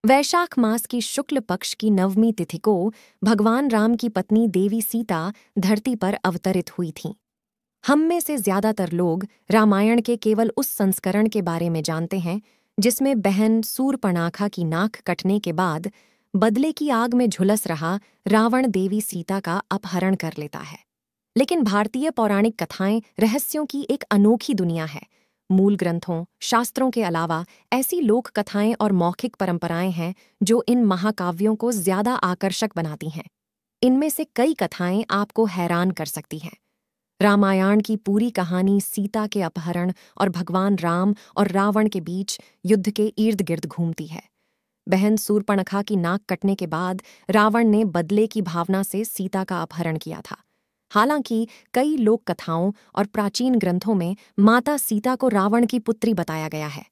वैशाख मास की शुक्ल पक्ष की नवमी तिथि को भगवान राम की पत्नी देवी सीता धरती पर अवतरित हुई थीं। हम में से ज्यादातर लोग रामायण के केवल उस संस्करण के बारे में जानते हैं जिसमें बहन सूर्पणाखा की नाक कटने के बाद बदले की आग में झुलस रहा रावण देवी सीता का अपहरण कर लेता है। लेकिन भारतीय पौराणिक कथाएं रहस्यों की एक अनोखी दुनिया है। मूल ग्रंथों, शास्त्रों के अलावा ऐसी लोक कथाएं और मौखिक परंपराएं हैं जो इन महाकाव्यों को ज्यादा आकर्षक बनाती हैं। इनमें से कई कथाएं आपको हैरान कर सकती हैं। रामायण की पूरी कहानी सीता के अपहरण और भगवान राम और रावण के बीच युद्ध के इर्द गिर्द घूमती है। बहन सूर्पणखा की नाक कटने के बाद रावण ने बदले की भावना से सीता का अपहरण किया था। हालांकि कई लोक कथाओं और प्राचीन ग्रंथों में माता सीता को रावण की पुत्री बताया गया है।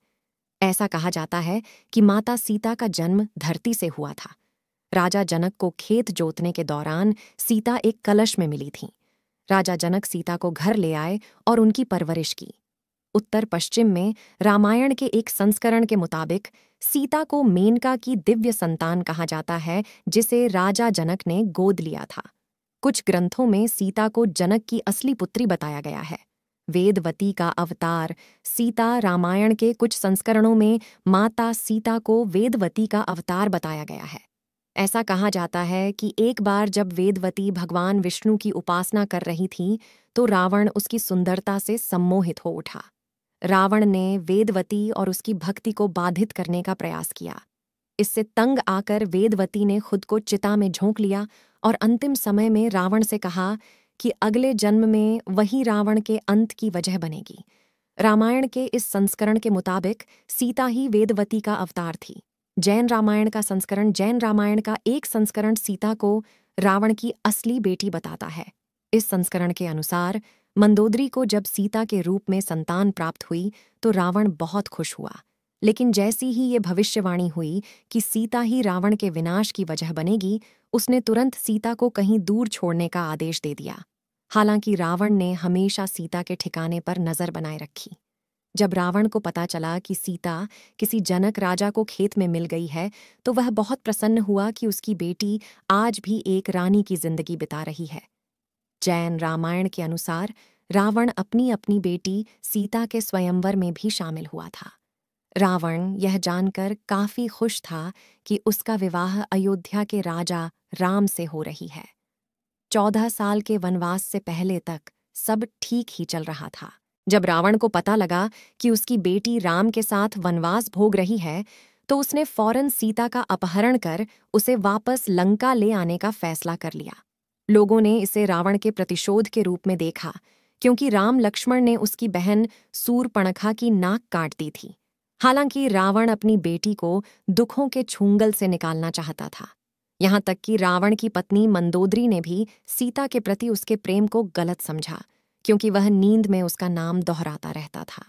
ऐसा कहा जाता है कि माता सीता का जन्म धरती से हुआ था। राजा जनक को खेत जोतने के दौरान सीता एक कलश में मिली थी। राजा जनक सीता को घर ले आए और उनकी परवरिश की। उत्तर पश्चिम में रामायण के एक संस्करण के मुताबिक सीता को मेनका की दिव्य संतान कहा जाता है, जिसे राजा जनक ने गोद लिया था। कुछ ग्रंथों में सीता को जनक की असली पुत्री बताया गया है। वेदवती का अवतार सीता रामायण के कुछ संस्करणों में माता सीता को वेदवती का अवतार बताया गया है। ऐसा कहा जाता है कि एक बार जब वेदवती भगवान विष्णु की उपासना कर रही थी तो रावण उसकी सुंदरता से सम्मोहित हो उठा। रावण ने वेदवती और उसकी भक्ति को बाधित करने का प्रयास किया। इससे तंग आकर वेदवती ने खुद को चिता में झोंक लिया और अंतिम समय में रावण से कहा कि अगले जन्म में वही रावण के अंत की वजह बनेगी। रामायण के इस संस्करण के मुताबिक सीता ही वेदवती का अवतार थी। जैन रामायण का एक संस्करण सीता को रावण की असली बेटी बताता है। इस संस्करण के अनुसार मंदोदरी को जब सीता के रूप में संतान प्राप्त हुई तो रावण बहुत खुश हुआ। लेकिन जैसी ही ये भविष्यवाणी हुई कि सीता ही रावण के विनाश की वजह बनेगी, उसने तुरंत सीता को कहीं दूर छोड़ने का आदेश दे दिया। हालांकि रावण ने हमेशा सीता के ठिकाने पर नजर बनाए रखी। जब रावण को पता चला कि सीता किसी जनक राजा को खेत में मिल गई है तो वह बहुत प्रसन्न हुआ कि उसकी बेटी आज भी एक रानी की जिंदगी बिता रही है। जैन रामायण के अनुसार रावण अपनी अपनी बेटी सीता के स्वयंवर में भी शामिल हुआ था। रावण यह जानकर काफी खुश था कि उसका विवाह अयोध्या के राजा राम से हो रही है। 14 साल के वनवास से पहले तक सब ठीक ही चल रहा था। जब रावण को पता लगा कि उसकी बेटी राम के साथ वनवास भोग रही है तो उसने फौरन सीता का अपहरण कर उसे वापस लंका ले आने का फैसला कर लिया। लोगों ने इसे रावण के प्रतिशोध के रूप में देखा, क्योंकि राम लक्ष्मण ने उसकी बहन सूर्पणखा की नाक काट दी थी। हालांकि रावण अपनी बेटी को दुखों के छूंगल से निकालना चाहता था। यहाँ तक कि रावण की पत्नी मंदोदरी ने भी सीता के प्रति उसके प्रेम को गलत समझा, क्योंकि वह नींद में उसका नाम दोहराता रहता था।